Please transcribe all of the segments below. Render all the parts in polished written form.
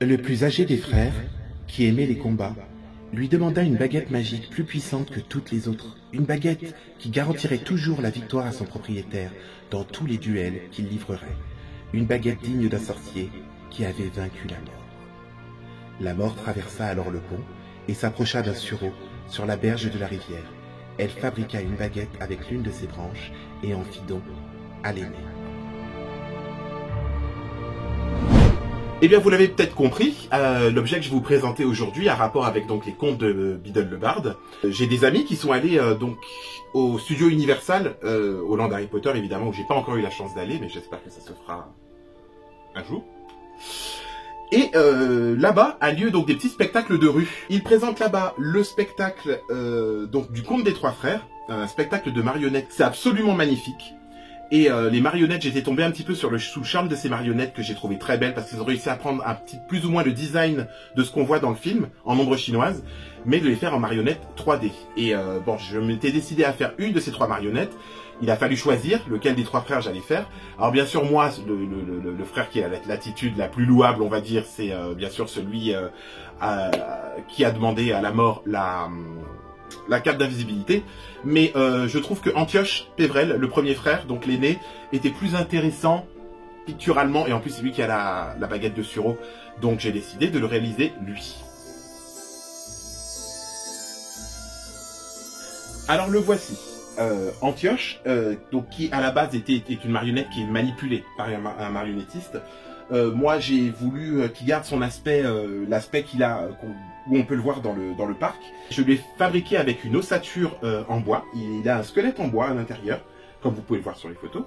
Le plus âgé des frères, qui aimait les combats, lui demanda une baguette magique plus puissante que toutes les autres, une baguette qui garantirait toujours la victoire à son propriétaire dans tous les duels qu'il livrerait, une baguette digne d'un sorcier qui avait vaincu la mort. La mort traversa alors le pont et s'approcha d'un sureau sur la berge de la rivière. Elle fabriqua une baguette avec l'une de ses branches et en fit don à l'aîné. Eh bien, vous l'avez peut-être compris, l'objet que je vais vous présenter aujourd'hui a rapport avec donc les contes de Biddle le Barde. J'ai des amis qui sont allés donc au studio Universal, au land Harry Potter évidemment, où j'ai pas encore eu la chance d'aller, mais j'espère que ça se fera un jour. Et là-bas a lieu donc des petits spectacles de rue. Ils présentent là-bas le spectacle donc du Conte des Trois Frères, un spectacle de marionnettes. C'est absolument magnifique. Et les marionnettes, j'étais tombé un petit peu sous le charme de ces marionnettes que j'ai trouvé très belles parce qu'ils ont réussi à prendre un petit plus ou moins le design de ce qu'on voit dans le film en ombre chinoise, mais de les faire en marionnettes 3D. Et bon, je m'étais décidé à faire une de ces trois marionnettes. Il a fallu choisir lequel des trois frères j'allais faire. Alors bien sûr, moi, le frère qui a l'attitude la plus louable, on va dire, c'est bien sûr celui qui a demandé à la mort la cape d'invisibilité, mais je trouve que Antioche Pévrel, le premier frère, donc l'aîné, était plus intéressant picturalement, et en plus c'est lui qui a la baguette de sureau, donc j'ai décidé de le réaliser lui. Alors le voici, Antioche, donc qui à la base était une marionnette qui est manipulée par un marionnettiste. Moi j'ai voulu qu'il garde son aspect, l'aspect qu'il a, où on peut le voir dans le parc. Je l'ai fabriqué avec une ossature en bois. Il a un squelette en bois à l'intérieur, comme vous pouvez le voir sur les photos.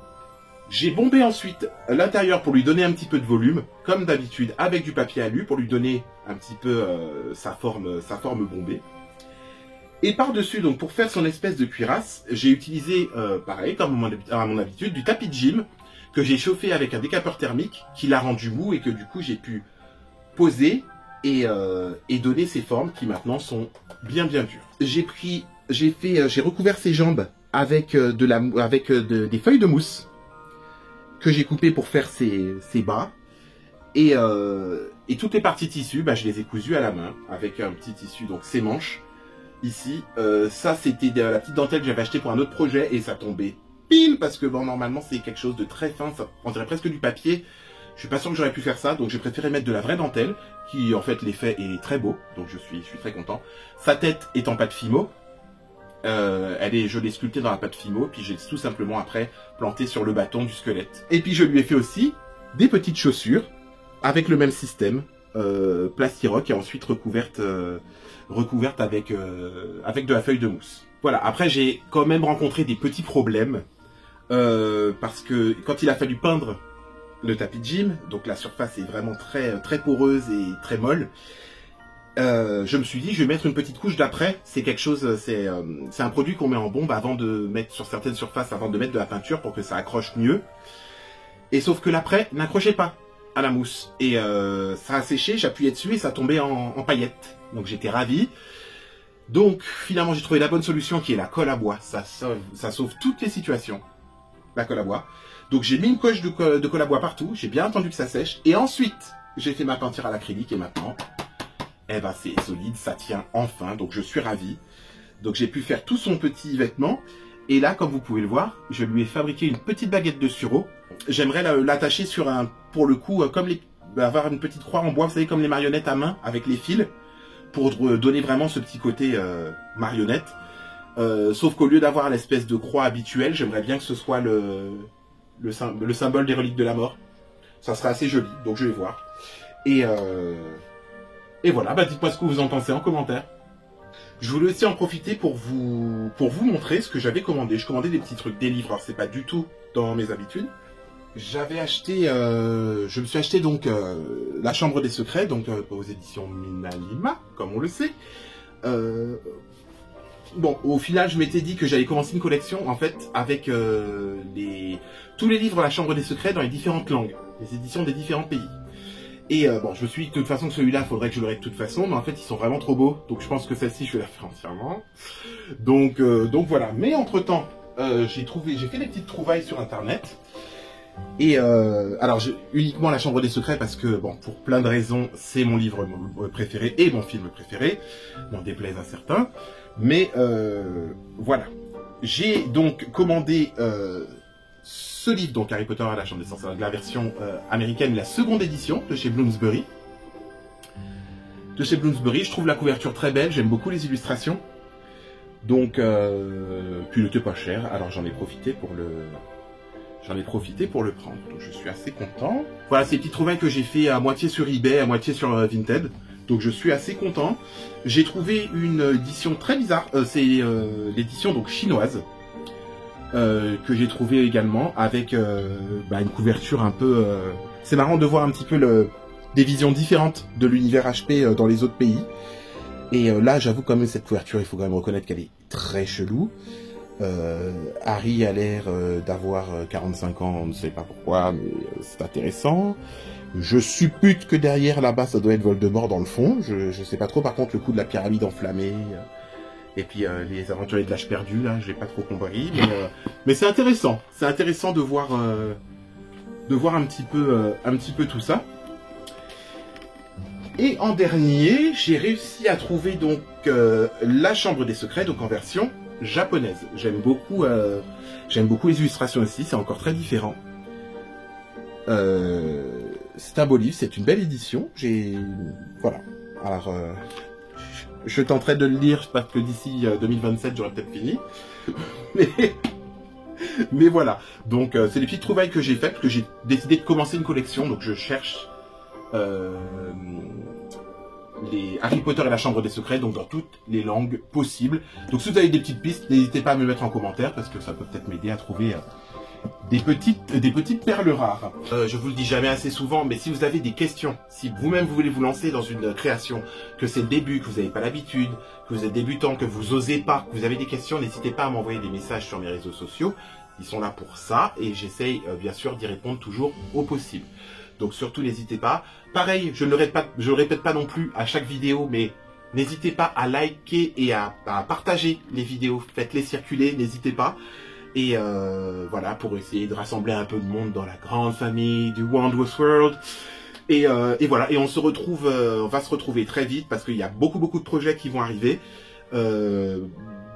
J'ai bombé ensuite l'intérieur pour lui donner un petit peu de volume, comme d'habitude, avec du papier alu, pour lui donner un petit peu sa forme bombée. Et par-dessus, donc pour faire son espèce de cuirasse, j'ai utilisé, pareil, comme à mon habitude, du tapis de gym, que j'ai chauffé avec un décapeur thermique, qui l'a rendu mou et que du coup j'ai pu poser et donner ces formes qui maintenant sont bien dures. J'ai recouvert ses jambes avec des feuilles de mousse que j'ai coupées pour faire ses bras et toutes les parties tissu, je les ai cousues à la main avec un petit tissu, donc ces manches ici. Ça c'était la petite dentelle que j'avais acheté pour un autre projet et ça tombait pile parce que bon, normalement c'est quelque chose de très fin, ça, on dirait presque du papier. Je suis pas sûr que j'aurais pu faire ça, donc j'ai préféré mettre de la vraie dentelle, qui en fait l'effet est très beau, donc je suis très content. Sa tête est en pâte Fimo, je l'ai sculptée dans la pâte Fimo, puis j'ai tout simplement après planté sur le bâton du squelette. Et puis je lui ai fait aussi des petites chaussures avec le même système, plastiroc et ensuite recouverte avec de la feuille de mousse. Voilà. Après j'ai quand même rencontré des petits problèmes parce que quand il a fallu peindre le tapis de gym, donc la surface est vraiment très poreuse et très molle. Je me suis dit, je vais mettre une petite couche d'après. C'est quelque chose, c'est un produit qu'on met en bombe avant de mettre sur certaines surfaces, avant de mettre de la peinture pour que ça accroche mieux. Et sauf que l'après n'accrochait pas à la mousse et ça a séché. J'appuyais dessus et ça tombait en paillettes. Donc j'étais ravi. Donc finalement j'ai trouvé la bonne solution qui est la colle à bois. Ça sauve toutes les situations. La colle à bois. Donc j'ai mis une coche de colle à bois partout, j'ai bien attendu que ça sèche, et ensuite j'ai fait ma peinture à l'acrylique, et maintenant, eh ben c'est solide, ça tient enfin, donc je suis ravi. Donc j'ai pu faire tout son petit vêtement, et là, comme vous pouvez le voir, je lui ai fabriqué une petite baguette de sureau. J'aimerais l'attacher sur pour le coup, avoir une petite croix en bois, vous savez, comme les marionnettes à main, avec les fils, pour donner vraiment ce petit côté marionnette. Sauf qu'au lieu d'avoir l'espèce de croix habituelle, j'aimerais bien que ce soit le symbole des reliques de la mort. Ça sera assez joli, donc je vais voir. Et voilà, dites-moi ce que vous en pensez en commentaire. Je voulais aussi en profiter pour vous montrer ce que j'avais commandé. Je commandais des petits trucs, des livres, alors c'est pas du tout dans mes habitudes. Je me suis acheté donc La Chambre des Secrets, donc aux éditions Minalima, comme on le sait. Bon, au final, je m'étais dit que j'allais commencer une collection, en fait, avec tous les livres de la Chambre des Secrets dans les différentes langues, les éditions des différents pays. Et bon, je me suis dit que de toute façon, celui-là, il faudrait que je le règle de toute façon, mais en fait, ils sont vraiment trop beaux, donc je pense que celle-ci, je vais la faire entièrement. Donc voilà. Mais entre-temps, j'ai fait des petites trouvailles sur Internet, Et alors uniquement La Chambre des Secrets parce que bon, pour plein de raisons, c'est mon livre préféré et mon film préféré, n'en déplaise à certains. Mais voilà, j'ai donc commandé ce livre, donc Harry Potter à la Chambre des Sorciers, la version américaine, la seconde édition de chez Bloomsbury. Je trouve la couverture très belle, j'aime beaucoup les illustrations. Donc, puis il était pas cher, alors j'en ai profité pour le prendre. Donc je suis assez content. Voilà, ces petites trouvailles que j'ai fait à moitié sur eBay, à moitié sur Vinted. Donc je suis assez content. J'ai trouvé une édition très bizarre. C'est l'édition donc chinoise que j'ai trouvé également avec une couverture un peu. C'est marrant de voir un petit peu des visions différentes de l'univers HP dans les autres pays. Et là, j'avoue quand même cette couverture, il faut quand même reconnaître qu'elle est très chelou. Harry a l'air d'avoir 45 ans, on ne sait pas pourquoi, mais c'est intéressant. Je suppute que derrière là-bas ça doit être Voldemort dans le fond, je sais pas trop. Par contre le coup de la pyramide enflammée, et puis les aventuriers de l'âge perdu là, je l'ai pas trop compris, mais c'est intéressant de voir un petit peu tout ça. Et en dernier, j'ai réussi à trouver donc La Chambre des Secrets, donc en version japonaise. J'aime beaucoup les illustrations aussi, c'est encore très différent. C'est un beau livre, c'est une belle édition. Voilà. Alors, je tenterai de le lire parce que d'ici 2027, j'aurai peut-être fini. Mais voilà. Donc, c'est les petites trouvailles que j'ai faites, parce que j'ai décidé de commencer une collection, donc je cherche les Harry Potter et la Chambre des Secrets, donc dans toutes les langues possibles. Donc si vous avez des petites pistes, n'hésitez pas à me mettre en commentaire, parce que ça peut peut-être m'aider à trouver des petites perles rares. Je vous le dis jamais assez souvent, mais si vous avez des questions, si vous-même vous voulez vous lancer dans une création, que c'est le début, que vous n'avez pas l'habitude, que vous êtes débutant, que vous osez pas, que vous avez des questions, n'hésitez pas à m'envoyer des messages sur mes réseaux sociaux. Ils sont là pour ça, et j'essaye bien sûr d'y répondre toujours au possible. Donc surtout n'hésitez pas. Pareil, je ne le répète pas non plus à chaque vidéo, mais n'hésitez pas à liker et à partager les vidéos. Faites-les circuler, n'hésitez pas. Et voilà, pour essayer de rassembler un peu de monde dans la grande famille du Wondrous World. Et voilà, et on va se retrouver très vite parce qu'il y a beaucoup de projets qui vont arriver.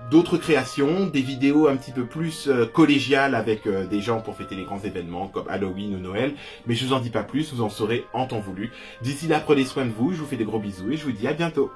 D'autres créations, des vidéos un petit peu plus collégiales avec des gens pour fêter les grands événements comme Halloween ou Noël. Mais je vous en dis pas plus, vous en saurez en temps voulu. D'ici là, prenez soin de vous, je vous fais des gros bisous et je vous dis à bientôt.